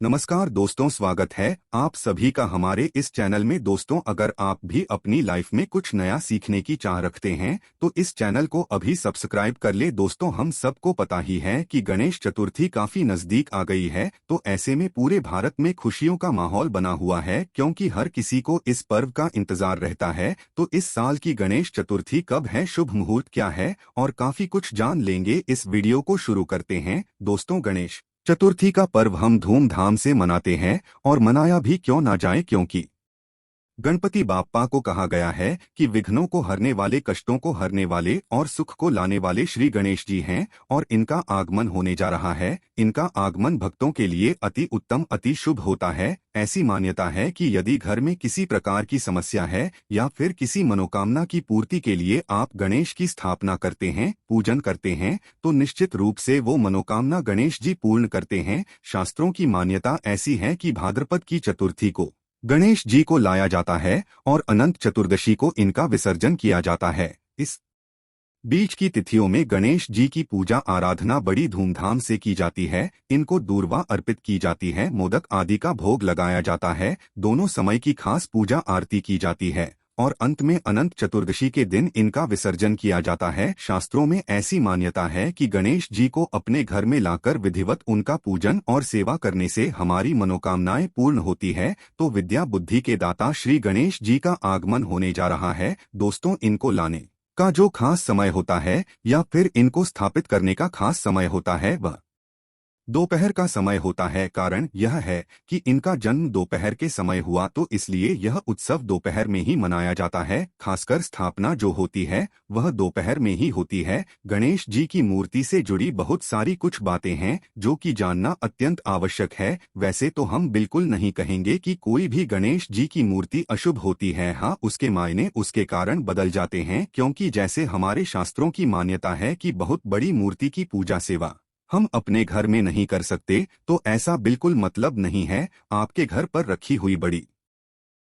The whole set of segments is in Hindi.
नमस्कार दोस्तों, स्वागत है आप सभी का हमारे इस चैनल में। दोस्तों, अगर आप भी अपनी लाइफ में कुछ नया सीखने की चाह रखते हैं तो इस चैनल को अभी सब्सक्राइब कर ले। दोस्तों, हम सबको पता ही है कि गणेश चतुर्थी काफी नजदीक आ गई है, तो ऐसे में पूरे भारत में खुशियों का माहौल बना हुआ है, क्योंकि हर किसी को इस पर्व का इंतजार रहता है। तो इस साल की गणेश चतुर्थी कब है, शुभ मुहूर्त क्या है, और काफी कुछ जान लेंगे। इस वीडियो को शुरू करते हैं। दोस्तों, गणेश चतुर्थी का पर्व हम धूमधाम से मनाते हैं, और मनाया भी क्यों ना जाए, क्योंकि गणपति बाप्पा को कहा गया है कि विघ्नों को हरने वाले, कष्टों को हरने वाले और सुख को लाने वाले श्री गणेश जी हैं, और इनका आगमन होने जा रहा है। इनका आगमन भक्तों के लिए अति उत्तम, अति शुभ होता है। ऐसी मान्यता है कि यदि घर में किसी प्रकार की समस्या है या फिर किसी मनोकामना की पूर्ति के लिए आप गणेश की स्थापना करते हैं, पूजन करते हैं, तो निश्चित रूप से वो मनोकामना गणेश जी पूर्ण करते हैं। शास्त्रों की मान्यता ऐसी है कि भाद्रपद की चतुर्थी को गणेश जी को लाया जाता है और अनंत चतुर्दशी को इनका विसर्जन किया जाता है। इस बीच की तिथियों में गणेश जी की पूजा आराधना बड़ी धूमधाम से की जाती है। इनको दूर्वा अर्पित की जाती है, मोदक आदि का भोग लगाया जाता है, दोनों समय की खास पूजा आरती की जाती है, और अंत में अनंत चतुर्दशी के दिन इनका विसर्जन किया जाता है। शास्त्रों में ऐसी मान्यता है कि गणेश जी को अपने घर में लाकर विधिवत उनका पूजन और सेवा करने से हमारी मनोकामनाएं पूर्ण होती है। तो विद्या बुद्धि के दाता श्री गणेश जी का आगमन होने जा रहा है। दोस्तों, इनको लाने का जो खास समय होता है या फिर इनको स्थापित करने का खास समय होता है, वह दोपहर का समय होता है। कारण यह है कि इनका जन्म दोपहर के समय हुआ, तो इसलिए यह उत्सव दोपहर में ही मनाया जाता है। खासकर स्थापना जो होती है वह दोपहर में ही होती है। गणेश जी की मूर्ति से जुड़ी बहुत सारी कुछ बातें हैं जो कि जानना अत्यंत आवश्यक है। वैसे तो हम बिल्कुल नहीं कहेंगे कि कोई भी गणेश जी की मूर्ति अशुभ होती है। हाँ, उसके मायने, उसके कारण बदल जाते हैं, क्योंकि जैसे हमारे शास्त्रों की मान्यता है कि बहुत बड़ी मूर्ति की पूजा सेवा हम अपने घर में नहीं कर सकते, तो ऐसा बिल्कुल मतलब नहीं है। आपके घर पर रखी हुई बड़ी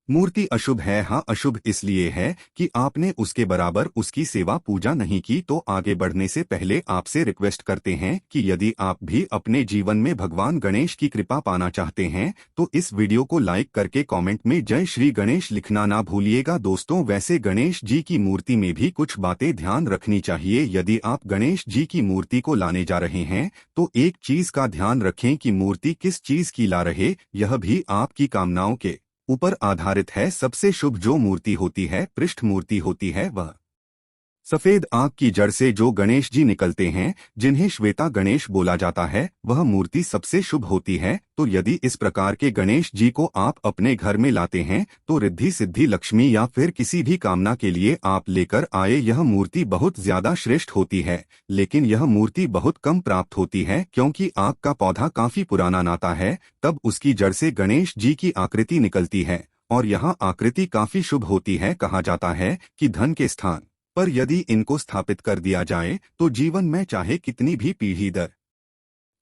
मूर्ति अशुभ है। हाँ, अशुभ इसलिए है कि आपने उसके बराबर उसकी सेवा पूजा नहीं की। तो आगे बढ़ने से पहले आपसे रिक्वेस्ट करते हैं कि यदि आप भी अपने जीवन में भगवान गणेश की कृपा पाना चाहते हैं तो इस वीडियो को लाइक करके कमेंट में जय श्री गणेश लिखना ना भूलिएगा। दोस्तों, वैसे गणेश जी की मूर्ति में भी कुछ बातें ध्यान रखनी चाहिए। यदि आप गणेश जी की मूर्ति को लाने जा रहे हैं तो एक चीज का ध्यान रखें कि मूर्ति किस चीज की ला रहे, यह भी आपकी कामनाओं के ऊपर आधारित है। सबसे शुभ जो मूर्ति होती है, पृष्ठ मूर्ति होती है, वह सफेद आग की जड़ से जो गणेश जी निकलते हैं, जिन्हें श्वेता गणेश बोला जाता है, वह मूर्ति सबसे शुभ होती है। तो यदि इस प्रकार के गणेश जी को आप अपने घर में लाते हैं तो रिद्धि सिद्धि, लक्ष्मी या फिर किसी भी कामना के लिए आप लेकर आए यह मूर्ति बहुत ज्यादा श्रेष्ठ होती है। लेकिन यह मूर्ति बहुत कम प्राप्त होती है, क्योंकि आग का पौधा काफी पुराना नाता है, तब उसकी जड़ से गणेश जी की आकृति निकलती है, और यह आकृति काफी शुभ होती है। कहा जाता है कि धन के स्थान पर यदि इनको स्थापित कर दिया जाए तो जीवन में चाहे कितनी भी पीढ़ी दर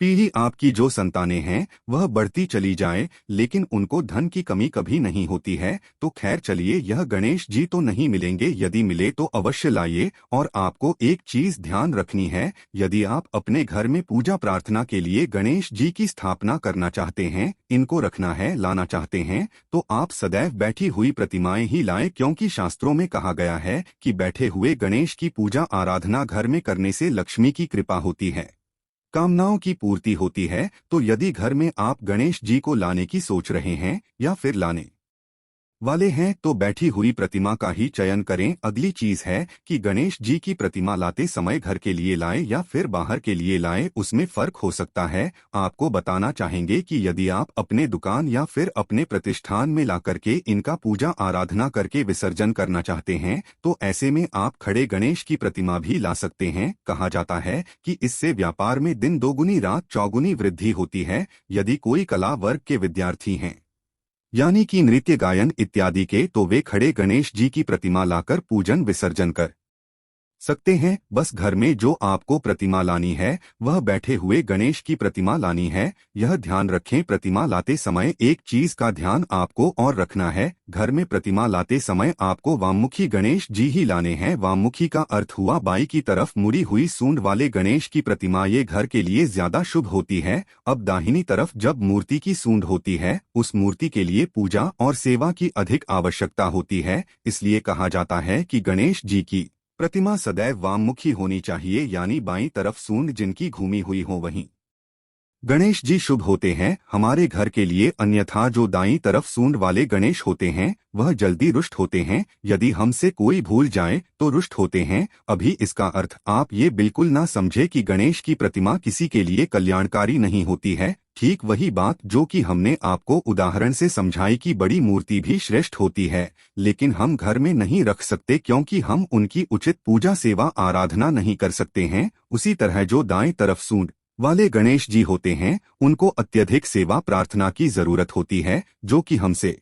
पीढ़ी आपकी जो संतानें हैं वह बढ़ती चली जाए, लेकिन उनको धन की कमी कभी नहीं होती है। तो खैर चलिए, यह गणेश जी तो नहीं मिलेंगे, यदि मिले तो अवश्य लाइए। और आपको एक चीज ध्यान रखनी है, यदि आप अपने घर में पूजा प्रार्थना के लिए गणेश जी की स्थापना करना चाहते हैं, इनको रखना है, लाना चाहते हैं, तो आप सदैव बैठी हुई प्रतिमाएं ही लाएं, क्योंकि शास्त्रों में कहा गया है कि बैठे हुए गणेश की पूजा आराधना घर में करने से लक्ष्मी की कृपा होती है, कामनाओं की पूर्ति होती है। तो यदि घर में आप गणेश जी को लाने की सोच रहे हैं या फिर लाने वाले हैं तो बैठी हुई प्रतिमा का ही चयन करें। अगली चीज है कि गणेश जी की प्रतिमा लाते समय घर के लिए लाएं या फिर बाहर के लिए लाएं, उसमें फर्क हो सकता है। आपको बताना चाहेंगे कि यदि आप अपने दुकान या फिर अपने प्रतिष्ठान में ला करके इनका पूजा आराधना करके विसर्जन करना चाहते हैं तो ऐसे में आप खड़े गणेश की प्रतिमा भी ला सकते हैं। कहा जाता है कि इससे व्यापार में दिन दोगुनी रात चौगुनी वृद्धि होती है। यदि कोई कला वर्ग के विद्यार्थी हैं, यानी कि नृत्य, गायन इत्यादि के, तो वे खड़े गणेश जी की प्रतिमा लाकर पूजन विसर्जन कर सकते हैं। बस घर में जो आपको प्रतिमा लानी है वह बैठे हुए गणेश की प्रतिमा लानी है। यह ध्यान रखें, प्रतिमा लाते समय एक चीज का ध्यान आपको और रखना है। घर में प्रतिमा लाते समय आपको वाममुखी गणेश जी ही लाने हैं। वाममुखी का अर्थ हुआ बाई की तरफ मुड़ी हुई सूंड वाले गणेश की प्रतिमा, ये घर के लिए ज्यादा शुभ होती है। अब दाहिनी तरफ जब मूर्ति की सूंड होती है, उस मूर्ति के लिए पूजा और सेवा की अधिक आवश्यकता होती है। इसलिए कहा जाता है कि गणेश जी की प्रतिमा सदैव वाममुखी होनी चाहिए, यानी बाईं तरफ सूंड जिनकी घूमी हुई हो वहीं गणेश जी शुभ होते हैं हमारे घर के लिए। अन्यथा जो दाईं तरफ सूंड वाले गणेश होते हैं वह जल्दी रुष्ट होते हैं। यदि हमसे कोई भूल जाए तो रुष्ट होते हैं। अभी इसका अर्थ आप ये बिल्कुल ना समझे कि गणेश की प्रतिमा किसी के लिए कल्याणकारी नहीं होती है। ठीक वही बात जो कि हमने आपको उदाहरण से समझाई कि बड़ी मूर्ति भी श्रेष्ठ होती है, लेकिन हम घर में नहीं रख सकते क्योंकि हम उनकी उचित पूजा सेवा आराधना नहीं कर सकते हैं। उसी तरह जो दाएं तरफ सूंड वाले गणेश जी होते हैं उनको अत्यधिक सेवा प्रार्थना की जरूरत होती है, जो कि हमसे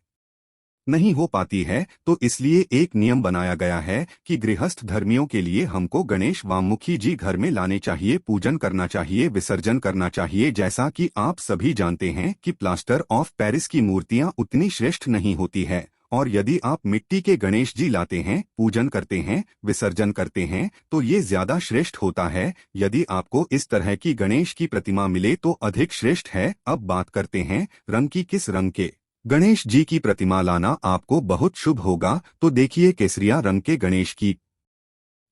नहीं हो पाती है। तो इसलिए एक नियम बनाया गया है कि गृहस्थ धर्मियों के लिए हमको गणेश वाममुखी जी घर में लाने चाहिए, पूजन करना चाहिए, विसर्जन करना चाहिए। जैसा कि आप सभी जानते हैं कि प्लास्टर ऑफ पेरिस की मूर्तियां उतनी श्रेष्ठ नहीं होती है, और यदि आप मिट्टी के गणेश जी लाते हैं, पूजन करते हैं, विसर्जन करते हैं तो ये ज्यादा श्रेष्ठ होता है। यदि आपको इस तरह की गणेश की प्रतिमा मिले तो अधिक श्रेष्ठ है। अब बात करते हैं रंग की। किस रंग के गणेश जी की प्रतिमा लाना आपको बहुत शुभ होगा? तो देखिए, केसरिया रंग के गणेश की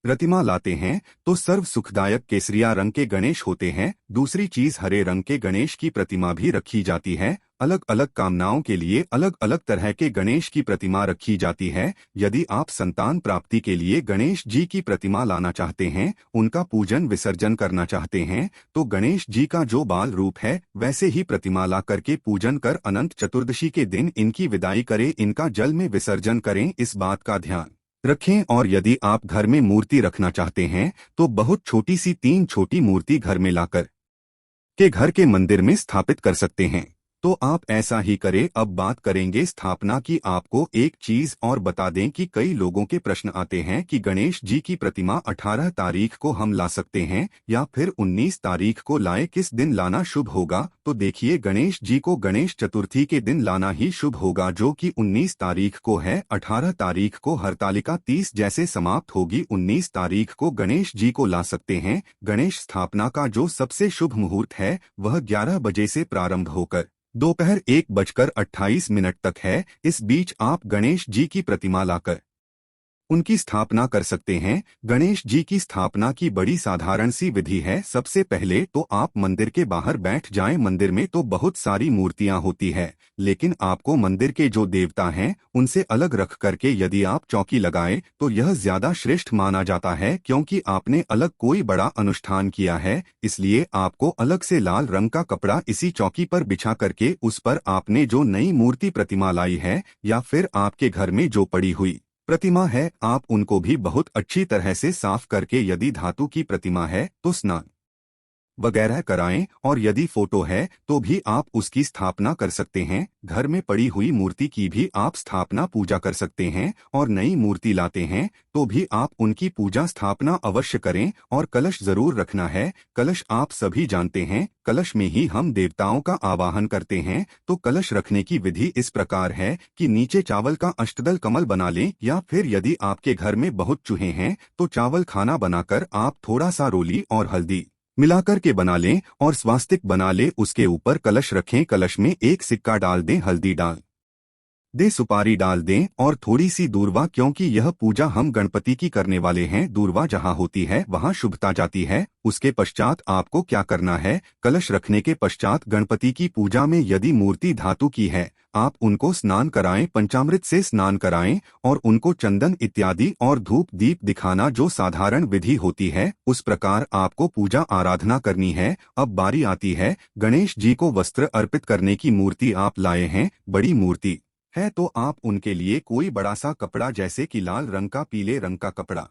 प्रतिमा लाते हैं तो सर्व सुखदायक केसरिया रंग के गणेश होते हैं। दूसरी चीज, हरे रंग के गणेश की प्रतिमा भी रखी जाती है। अलग अलग कामनाओं के लिए अलग अलग तरह के गणेश की प्रतिमा रखी जाती है। यदि आप संतान प्राप्ति के लिए गणेश जी की प्रतिमा लाना चाहते हैं, उनका पूजन विसर्जन करना चाहते हैं, तो गणेश जी का जो बाल रूप है वैसे ही प्रतिमा ला करके पूजन कर अनंत चतुर्दशी के दिन इनकी विदाई करें, इनका जल में विसर्जन करें। इस बात का ध्यान रखें। और यदि आप घर में मूर्ति रखना चाहते हैं तो बहुत छोटी सी 3 छोटी मूर्ति घर में लाकर के घर के मंदिर में स्थापित कर सकते हैं, तो आप ऐसा ही करें। अब बात करेंगे स्थापना की। आपको एक चीज और बता दें कि कई लोगों के प्रश्न आते हैं कि गणेश जी की प्रतिमा 18 तारीख को हम ला सकते हैं या फिर 19 तारीख को लाएं, किस दिन लाना शुभ होगा? तो देखिए, गणेश जी को गणेश चतुर्थी के दिन लाना ही शुभ होगा, जो कि 19 तारीख को है। 18 तारीख को हरतालिका 30 जैसे समाप्त होगी। 19 तारीख को गणेश जी को ला सकते हैं। गणेश स्थापना का जो सबसे शुभ मुहूर्त है वह 11 बजे से प्रारंभ होकर दोपहर 1:28 तक है। इस बीच आप गणेश जी की प्रतिमा लाकर उनकी स्थापना कर सकते हैं। गणेश जी की स्थापना की बड़ी साधारण सी विधि है। सबसे पहले तो आप मंदिर के बाहर बैठ जाएं। मंदिर में तो बहुत सारी मूर्तियां होती है, लेकिन आपको मंदिर के जो देवता हैं उनसे अलग रख करके यदि आप चौकी लगाएं तो यह ज्यादा श्रेष्ठ माना जाता है, क्योंकि आपने अलग कोई बड़ा अनुष्ठान किया है। इसलिए आपको अलग से लाल रंग का कपड़ा इसी चौकी पर बिछा करके उस पर आपने जो नई मूर्ति प्रतिमा लाई है या फिर आपके घर में जो पड़ी हुई प्रतिमा है, आप उनको भी बहुत अच्छी तरह से साफ करके, यदि धातु की प्रतिमा है तो स्नान वगैरह कराएं, और यदि फोटो है तो भी आप उसकी स्थापना कर सकते हैं। घर में पड़ी हुई मूर्ति की भी आप स्थापना पूजा कर सकते हैं, और नई मूर्ति लाते हैं तो भी आप उनकी पूजा स्थापना अवश्य करें। और कलश जरूर रखना है। कलश आप सभी जानते हैं, कलश में ही हम देवताओं का आवाहन करते हैं। तो कलश रखने की विधि इस प्रकार है कि नीचे चावल का अष्टदल कमल बना लें, या फिर यदि आपके घर में बहुत चूहे हैं तो चावल खाना बनाकर आप थोड़ा सा रोली और हल्दी मिलाकर के बना लें और स्वास्तिक बना लें। उसके ऊपर कलश रखें। कलश में एक सिक्का डाल दें, हल्दी डाल दें, सुपारी डाल दें और थोड़ी सी दूर्वा, क्योंकि यह पूजा हम गणपति की करने वाले हैं। दूर्वा जहाँ होती है वहाँ शुभता जाती है। उसके पश्चात आपको क्या करना है? कलश रखने के पश्चात गणपति की पूजा में यदि मूर्ति धातु की है, आप उनको स्नान कराएं, पंचामृत से स्नान कराएं और उनको चंदन इत्यादि और धूप दीप दिखाना, जो साधारण विधि होती है उस प्रकार आपको पूजा आराधना करनी है। अब बारी आती है गणेश जी को वस्त्र अर्पित करने की। मूर्ति आप लाए हैं, बड़ी मूर्ति है, तो आप उनके लिए कोई बड़ा सा कपड़ा, जैसे कि लाल रंग का, पीले रंग का कपड़ा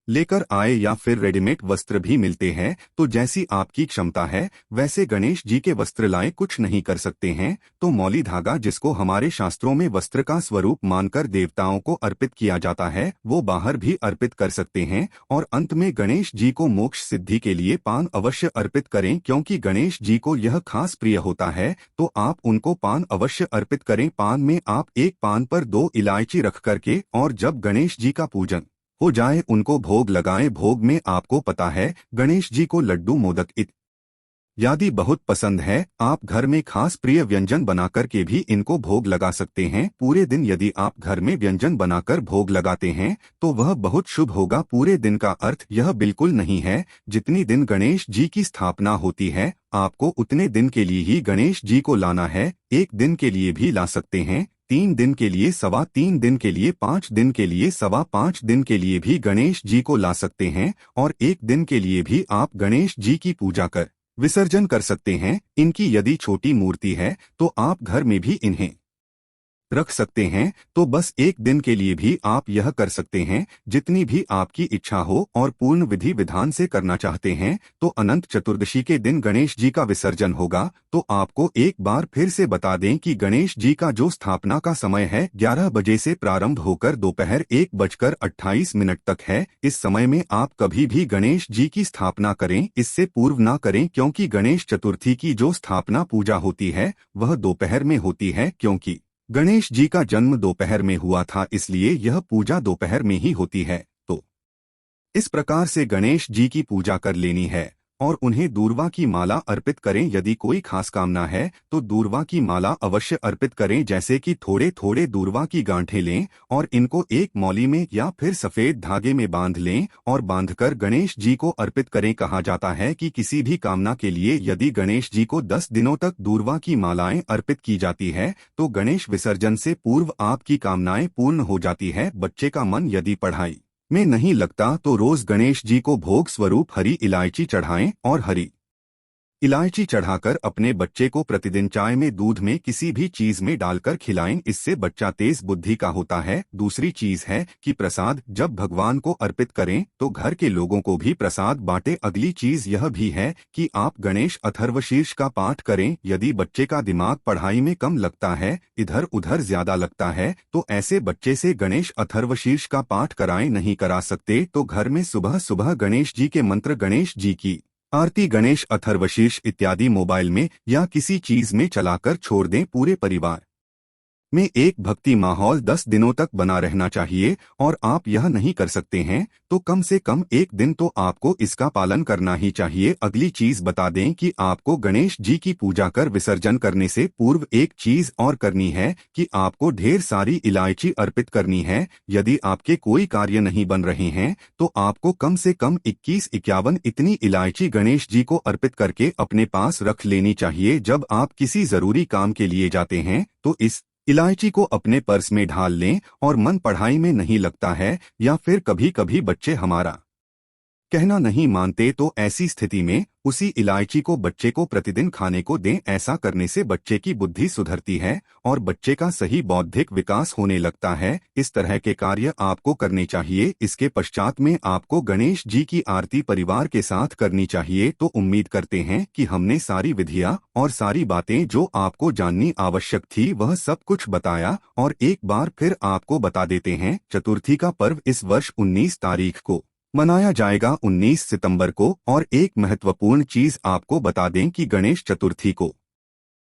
लेकर आए या फिर रेडीमेड वस्त्र भी मिलते हैं, तो जैसी आपकी क्षमता है वैसे गणेश जी के वस्त्र लाए कुछ नहीं कर सकते हैं तो मौली धागा, जिसको हमारे शास्त्रों में वस्त्र का स्वरूप मानकर देवताओं को अर्पित किया जाता है, वो बाहर भी अर्पित कर सकते हैं। और अंत में गणेश जी को मोक्ष सिद्धि के लिए पान अवश्य अर्पित करें, क्योंकि गणेश जी को यह खास प्रिय होता है, तो आप उनको पान अवश्य अर्पित करें। पान में आप एक पान पर 2 इलायची रख करके और जब गणेश जी का पूजन हो जाए उनको भोग लगाएं। भोग में आपको पता है गणेश जी को लड्डू, मोदक इत्यादि बहुत पसंद है। आप घर में खास प्रिय व्यंजन बनाकर के भी इनको भोग लगा सकते हैं। पूरे दिन यदि आप घर में व्यंजन बनाकर भोग लगाते हैं तो वह बहुत शुभ होगा। पूरे दिन का अर्थ यह बिल्कुल नहीं है। जितनी दिन गणेश जी की स्थापना होती है आपको उतने दिन के लिए ही गणेश जी को लाना है। 1 दिन के लिए भी ला सकते हैं, 3 दिन के लिए, 3.25 दिन के लिए, 5 दिन के लिए, 5.25 दिन के लिए भी गणेश जी को ला सकते हैं और 1 दिन के लिए भी आप गणेश जी की पूजा कर विसर्जन कर सकते हैं। इनकी यदि छोटी मूर्ति है तो आप घर में भी इन्हें रख सकते हैं, तो बस 1 दिन के लिए भी आप यह कर सकते हैं। जितनी भी आपकी इच्छा हो और पूर्ण विधि विधान से करना चाहते हैं तो अनंत चतुर्दशी के दिन गणेश जी का विसर्जन होगा। तो आपको एक बार फिर से बता दें कि गणेश जी का जो स्थापना का समय है 11 बजे से प्रारंभ होकर दोपहर 1:28 तक है। इस समय में आप कभी भी गणेश जी की स्थापना करें, इससे पूर्व ना करें, क्योंकि गणेश चतुर्थी की जो स्थापना पूजा होती है वह दोपहर में होती है। क्योंकि गणेश जी का जन्म दोपहर में हुआ था, इसलिए यह पूजा दोपहर में ही होती है। तो इस प्रकार से गणेश जी की पूजा कर लेनी है और उन्हें दूर्वा की माला अर्पित करें। यदि कोई खास कामना है तो दूर्वा की माला अवश्य अर्पित करें, जैसे कि थोड़े थोड़े दूर्वा की गांठें लें और इनको एक मौली में या फिर सफेद धागे में बांध लें और बांधकर गणेश जी को अर्पित करें। कहा जाता है कि किसी भी कामना के लिए यदि गणेश जी को 10 दिनों तक दूर्वा की मालाएं अर्पित की जाती है तो गणेश विसर्जन से पूर्व आपकी कामनाएं पूर्ण हो जाती है। बच्चे का मन यदि पढ़ाई में नहीं लगता तो रोज गणेश जी को भोग स्वरूप हरी इलायची चढ़ाएं और हरी इलायची चढ़ाकर अपने बच्चे को प्रतिदिन चाय में, दूध में, किसी भी चीज में डालकर खिलाएं। इससे बच्चा तेज बुद्धि का होता है। दूसरी चीज है कि प्रसाद जब भगवान को अर्पित करें तो घर के लोगों को भी प्रसाद बांटें। अगली चीज यह भी है कि आप गणेश अथर्वशीर्ष का पाठ करें। यदि बच्चे का दिमाग पढ़ाई में कम लगता है, इधर उधर ज्यादा लगता है, तो ऐसे बच्चे से गणेश अथर्वशीर्ष का पाठ कराएं। नहीं करा सकते तो घर में सुबह सुबह गणेश जी के मंत्र, गणेश जी की आरती, गणेश अथर्वशीर्ष इत्यादि मोबाइल में या किसी चीज में चलाकर छोड़ दें। पूरे परिवार में एक भक्ति माहौल 10 दिनों तक बना रहना चाहिए और आप यह नहीं कर सकते हैं तो कम से कम 1 दिन तो आपको इसका पालन करना ही चाहिए। अगली चीज बता दें कि आपको गणेश जी की पूजा कर विसर्जन करने से पूर्व एक चीज और करनी है कि आपको ढेर सारी इलायची अर्पित करनी है। यदि आपके कोई कार्य नहीं बन रहे हैं तो आपको कम से कम 21-51 इतनी इलायची गणेश जी को अर्पित करके अपने पास रख लेनी चाहिए। जब आप किसी जरूरी काम के लिए जाते हैं तो इस इलायची को अपने पर्स में ढाल लें और मन पढ़ाई में नहीं लगता है या फिर कभी कभी बच्चे हमारा कहना नहीं मानते तो ऐसी स्थिति में उसी इलायची को बच्चे को प्रतिदिन खाने को दें। ऐसा करने से बच्चे की बुद्धि सुधरती है और बच्चे का सही बौद्धिक विकास होने लगता है। इस तरह के कार्य आपको करने चाहिए। इसके पश्चात में आपको गणेश जी की आरती परिवार के साथ करनी चाहिए। तो उम्मीद करते हैं कि हमने सारी विधियां और सारी बातें जो आपको जाननी आवश्यक थी वह सब कुछ बताया। और एक बार फिर आपको बता देते हैं, चतुर्थी का पर्व इस वर्ष 19 तारीख को मनाया जाएगा, 19 सितंबर को। और एक महत्वपूर्ण चीज आपको बता दें कि गणेश चतुर्थी को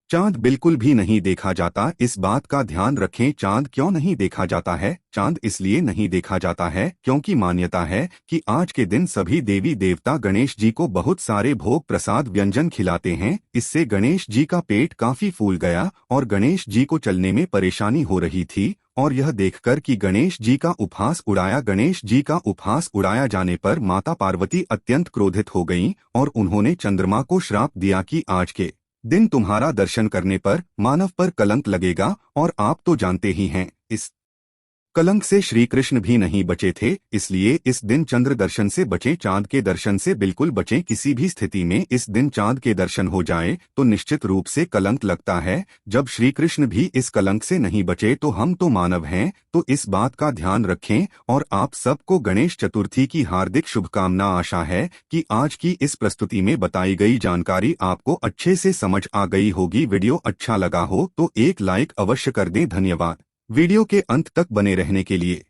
चांद बिल्कुल भी नहीं देखा जाता। इस बात का ध्यान रखें। चांद क्यों नहीं देखा जाता है? चांद इसलिए नहीं देखा जाता है क्योंकि मान्यता है कि आज के दिन सभी देवी देवता गणेश जी को बहुत सारे भोग प्रसाद व्यंजन खिलाते हैं। इससे गणेश जी का पेट काफी फूल गया और गणेश जी को चलने में परेशानी हो रही थी। और यह देखकर कि गणेश जी का उपहास उड़ाया जाने पर माता पार्वती अत्यंत क्रोधित हो गईं और उन्होंने चंद्रमा को श्राप दिया कि आज के दिन तुम्हारा दर्शन करने पर मानव पर कलंक लगेगा। और आप तो जानते ही हैं, इस कलंक से श्री कृष्ण भी नहीं बचे थे, इसलिए इस दिन चंद्र दर्शन से बचें, चांद के दर्शन से बिल्कुल बचें। किसी भी स्थिति में इस दिन चांद के दर्शन हो जाए तो निश्चित रूप से कलंक लगता है। जब श्री कृष्ण भी इस कलंक से नहीं बचे तो हम तो मानव हैं, तो इस बात का ध्यान रखें। और आप सबको गणेश चतुर्थी की हार्दिक शुभकामना। आशा है कि आज की इस प्रस्तुति में बताई गई जानकारी आपको अच्छे से समझ आ गई होगी। वीडियो अच्छा लगा हो तो एक लाइक अवश्य कर दें। धन्यवाद वीडियो के अंत तक बने रहने के लिए।